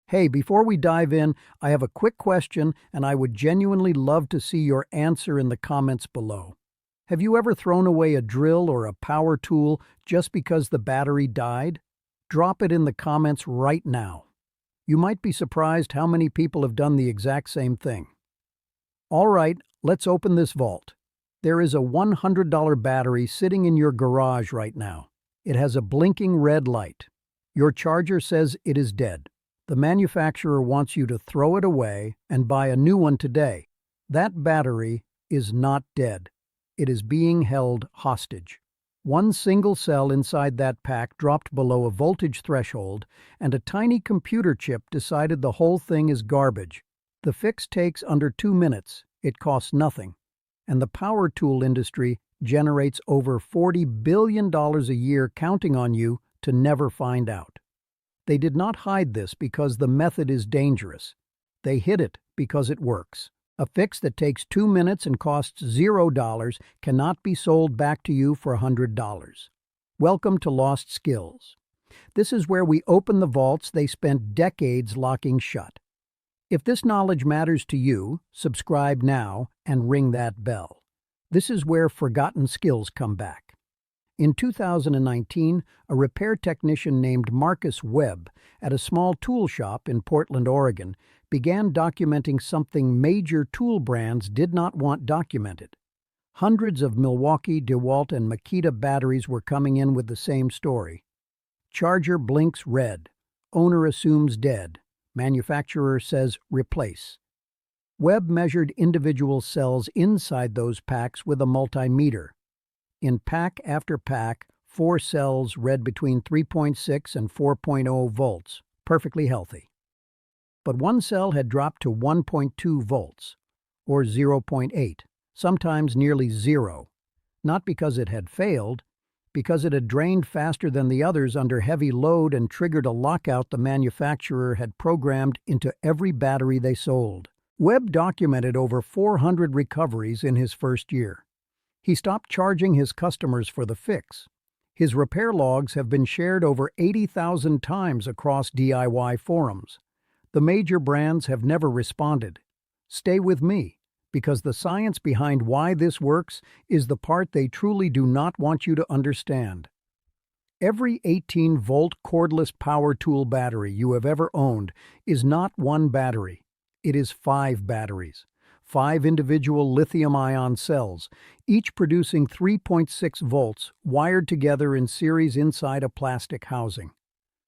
Hey, before we dive in, I have a quick question and I would genuinely love to see your answer in the comments below. Have you ever thrown away a drill or a power tool just because the battery died? Drop it in the comments right now. You might be surprised how many people have done the exact same thing. All right, let's open this vault. There is a $100 battery sitting in your garage right now. It has a blinking red light. Your charger says it is dead. The manufacturer wants you to throw it away and buy a new one today. That battery is not dead. It is being held hostage. One single cell inside that pack dropped below a voltage threshold, and a tiny computer chip decided the whole thing is garbage. The fix takes under 2 minutes. It costs nothing. And the power tool industry generates over $40 billion a year, counting on you to never find out. They did not hide this because the method is dangerous. They hid it because it works. A fix that takes 2 minutes and costs $0 cannot be sold back to you for $100. Welcome to Lost Skills. This is where we open the vaults they spent decades locking shut. If this knowledge matters to you, subscribe now and ring that bell. This is where forgotten skills come back. In 2019, a repair technician named Marcus Webb at a small tool shop in Portland, Oregon, began documenting something major tool brands did not want documented. Hundreds of Milwaukee, DeWalt, and Makita batteries were coming in with the same story. Charger blinks red. Owner assumes dead. Manufacturer says replace. Webb measured individual cells inside those packs with a multimeter. In pack after pack, 4 cells read between 3.6 and 4.0 volts, perfectly healthy. But one cell had dropped to 1.2 volts, or 0.8, sometimes nearly zero, not because it had failed, because it had drained faster than the others under heavy load and triggered a lockout the manufacturer had programmed into every battery they sold. Webb documented over 400 recoveries in his first year. He stopped charging his customers for the fix. His repair logs have been shared over 80,000 times across DIY forums. The major brands have never responded. Stay with me, because the science behind why this works is the part they truly do not want you to understand. Every 18-volt cordless power tool battery you have ever owned is not one battery. It is 5 batteries. 5 individual lithium-ion cells, each producing 3.6 volts, wired together in series inside a plastic housing.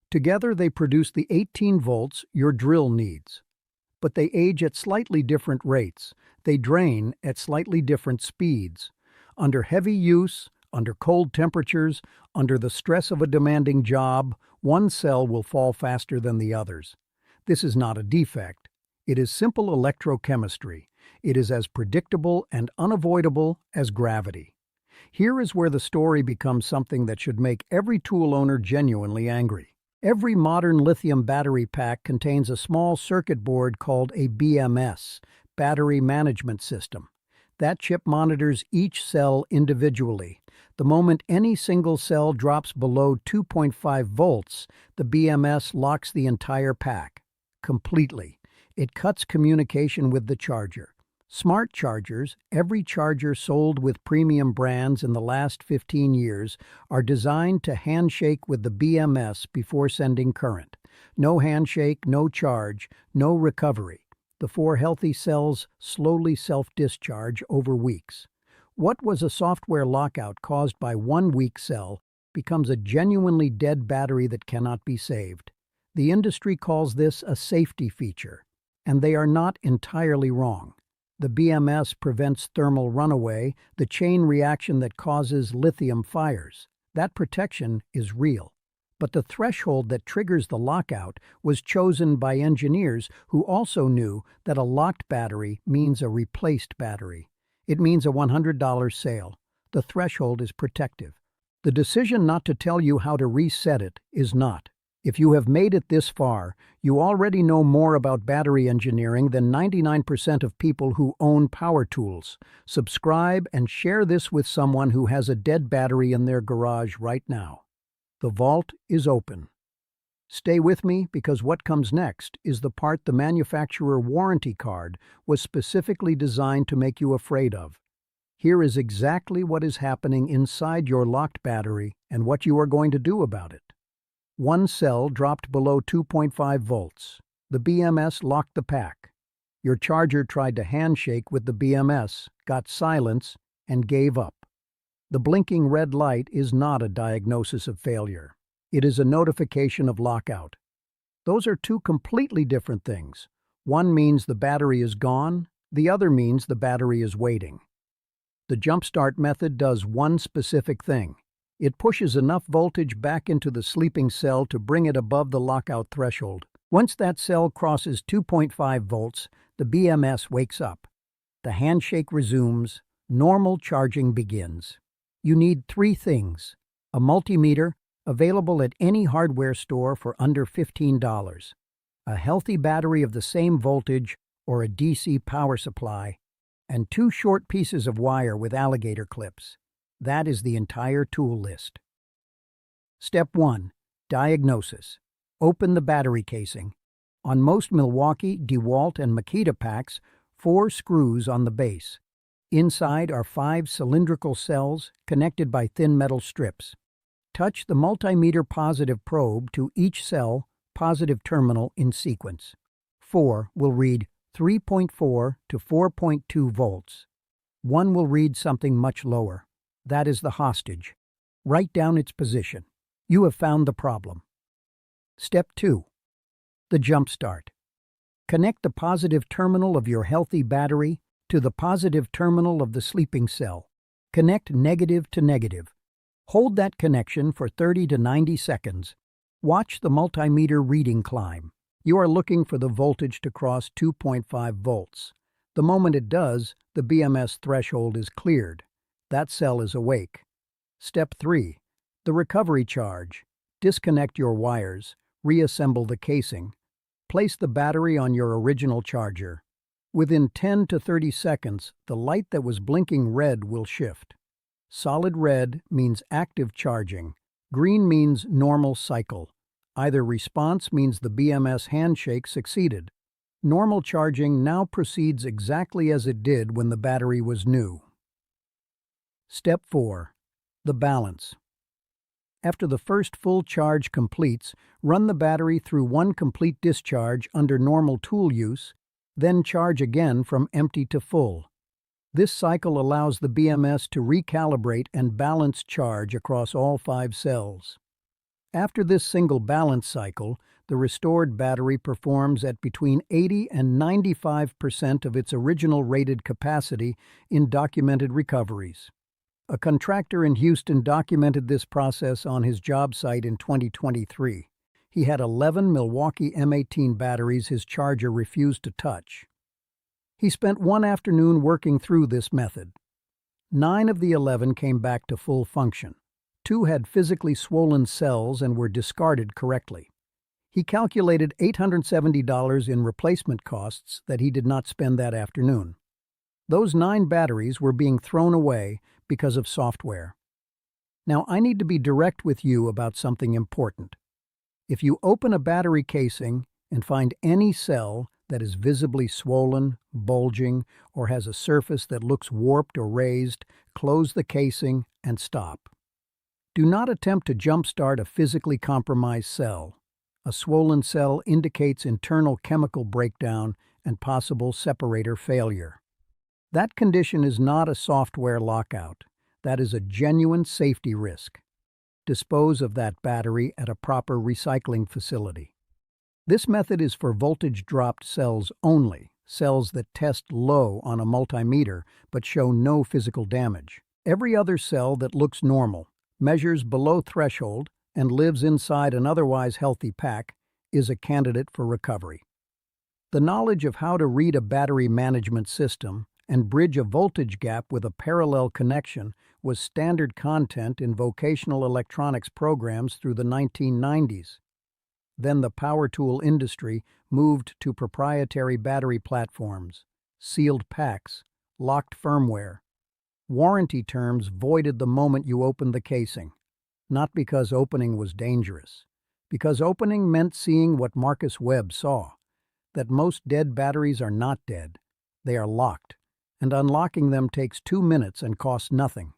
Together they produce the 18 volts your drill needs. But they age at slightly different rates. They drain at slightly different speeds. Under heavy use, under cold temperatures, under the stress of a demanding job, one cell will fall faster than the others. This is not a defect. It is simple electrochemistry. It is as predictable and unavoidable as gravity. Here is where the story becomes something that should make every tool owner genuinely angry. Every modern lithium battery pack contains a small circuit board called a BMS, Battery Management System. That chip monitors each cell individually. The moment any single cell drops below 2.5 volts, the BMS locks the entire pack, completely. It cuts communication with the charger. Smart chargers, every charger sold with premium brands in the last 15 years, are designed to handshake with the BMS before sending current. No handshake, no charge, no recovery. The 4 healthy cells slowly self-discharge over weeks. What was a software lockout caused by one weak cell becomes a genuinely dead battery that cannot be saved. The industry calls this a safety feature, and they are not entirely wrong. The BMS prevents thermal runaway, the chain reaction that causes lithium fires. That protection is real. But the threshold that triggers the lockout was chosen by engineers who also knew that a locked battery means a replaced battery. It means a $100 sale. The threshold is protective. The decision not to tell you how to reset it is not. If you have made it this far, you already know more about battery engineering than 99% of people who own power tools. Subscribe and share this with someone who has a dead battery in their garage right now. The vault is open. Stay with me because what comes next is the part the manufacturer warranty card was specifically designed to make you afraid of. Here is exactly what is happening inside your locked battery and what you are going to do about it. One cell dropped below 2.5 volts. The BMS locked the pack. Your charger tried to handshake with the BMS, got silence, and gave up. The blinking red light is not a diagnosis of failure. It is a notification of lockout. Those are two completely different things. One means the battery is gone, the other means the battery is waiting. The jumpstart method does one specific thing. It pushes enough voltage back into the sleeping cell to bring it above the lockout threshold. Once that cell crosses 2.5 volts, the BMS wakes up. The handshake resumes. Normal charging begins. You need three things: a multimeter, available at any hardware store for under $15, a healthy battery of the same voltage or a DC power supply, and two short pieces of wire with alligator clips. That is the entire tool list. Step 1. Diagnosis. Open the battery casing. On most Milwaukee, DeWalt, and Makita packs, 4 screws on the base. Inside are 5 cylindrical cells connected by thin metal strips. Touch the multimeter positive probe to each cell positive terminal in sequence. 4 will read 3.4 to 4.2 volts. 1 will read something much lower. That is the hostage. Write down its position. You have found the problem. Step 2. The jump start. Connect the positive terminal of your healthy battery to the positive terminal of the sleeping cell. Connect negative to negative. Hold that connection for 30 to 90 seconds. Watch the multimeter reading climb. You are looking for the voltage to cross 2.5 volts. The moment it does, the BMS threshold is cleared. That cell is awake. Step 3. The recovery charge. Disconnect your wires. Reassemble the casing. Place the battery on your original charger. Within 10 to 30 seconds, the light that was blinking red will shift. Solid red means active charging. Green means normal cycle. Either response means the BMS handshake succeeded. Normal charging now proceeds exactly as it did when the battery was new. Step 4. The balance. After the first full charge completes, run the battery through one complete discharge under normal tool use, then charge again from empty to full. This cycle allows the BMS to recalibrate and balance charge across all 5 cells. After this single balance cycle, the restored battery performs at between 80 and 95% of its original rated capacity in documented recoveries. A contractor in Houston documented this process on his job site in 2023. He had 11 Milwaukee M18 batteries his charger refused to touch. He spent one afternoon working through this method. 9 of the 11 came back to full function. 2 had physically swollen cells and were discarded correctly. He calculated $870 in replacement costs that he did not spend that afternoon. Those 9 batteries were being thrown away because of software. Now, I need to be direct with you about something important. If you open a battery casing and find any cell that is visibly swollen, bulging, or has a surface that looks warped or raised, close the casing and stop. Do not attempt to jumpstart a physically compromised cell. A swollen cell indicates internal chemical breakdown and possible separator failure. That condition is not a software lockout. That is a genuine safety risk. Dispose of that battery at a proper recycling facility. This method is for voltage-dropped cells only, cells that test low on a multimeter but show no physical damage. Every other cell that looks normal, measures below threshold, and lives inside an otherwise healthy pack is a candidate for recovery. The knowledge of how to read a battery management system and bridge a voltage gap with a parallel connection was standard content in vocational electronics programs through the 1990s. Then the power tool industry moved to proprietary battery platforms, sealed packs, locked firmware. Warranty terms voided the moment you opened the casing, not because opening was dangerous, Because opening meant seeing what Marcus Webb saw, that most dead batteries are not dead. They are locked, and unlocking them takes 2 minutes and costs nothing.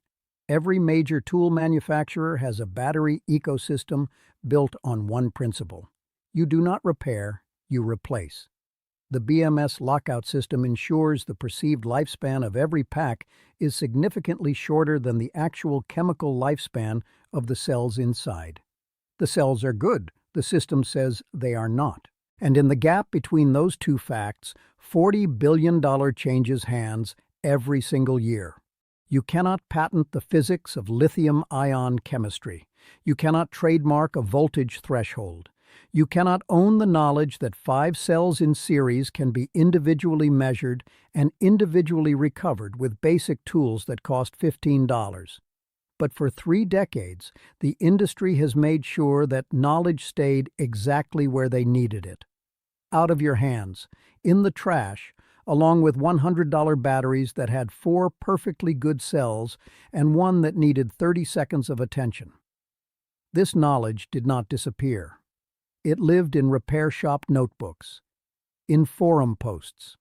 Every major tool manufacturer has a battery ecosystem built on one principle. You do not repair, you replace. The BMS lockout system ensures the perceived lifespan of every pack is significantly shorter than the actual chemical lifespan of the cells inside. The cells are good, the system says they are not. And in the gap between those two facts, $40 billion changes hands every single year. You cannot patent the physics of lithium-ion chemistry. You cannot trademark a voltage threshold. You cannot own the knowledge that 5 cells in series can be individually measured and individually recovered with basic tools that cost $15. But for 3 decades, the industry has made sure that knowledge stayed exactly where they needed it. Out of your hands, in the trash, along with $100 batteries that had 4 perfectly good cells and one that needed 30 seconds of attention. This knowledge did not disappear. It lived in repair shop notebooks, in forum posts,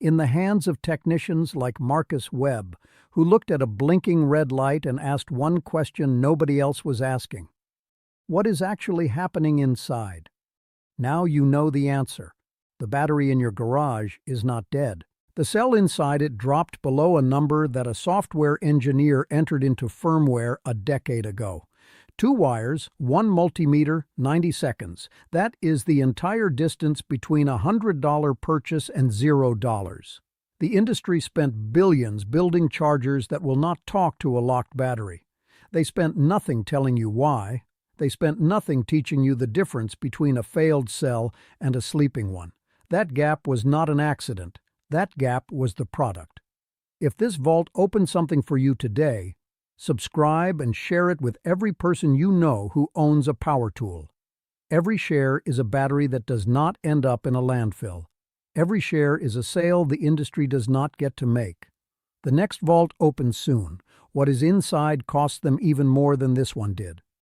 in the hands of technicians like Marcus Webb, who looked at a blinking red light and asked one question nobody else was asking. What is actually happening inside? Now you know the answer. The battery in your garage is not dead. The cell inside it dropped below a number that a software engineer entered into firmware a decade ago. 2 wires, 1 multimeter, 90 seconds. That is the entire distance between a $100 purchase and $0. The industry spent billions building chargers that will not talk to a locked battery. They spent nothing telling you why. They spent nothing teaching you the difference between a failed cell and a sleeping one. That gap was not an accident. That gap was the product. If this vault opened something for you today, subscribe and share it with every person you know who owns a power tool. Every share is a battery that does not end up in a landfill. Every share is a sale the industry does not get to make. The next vault opens soon. What is inside costs them even more than this one did.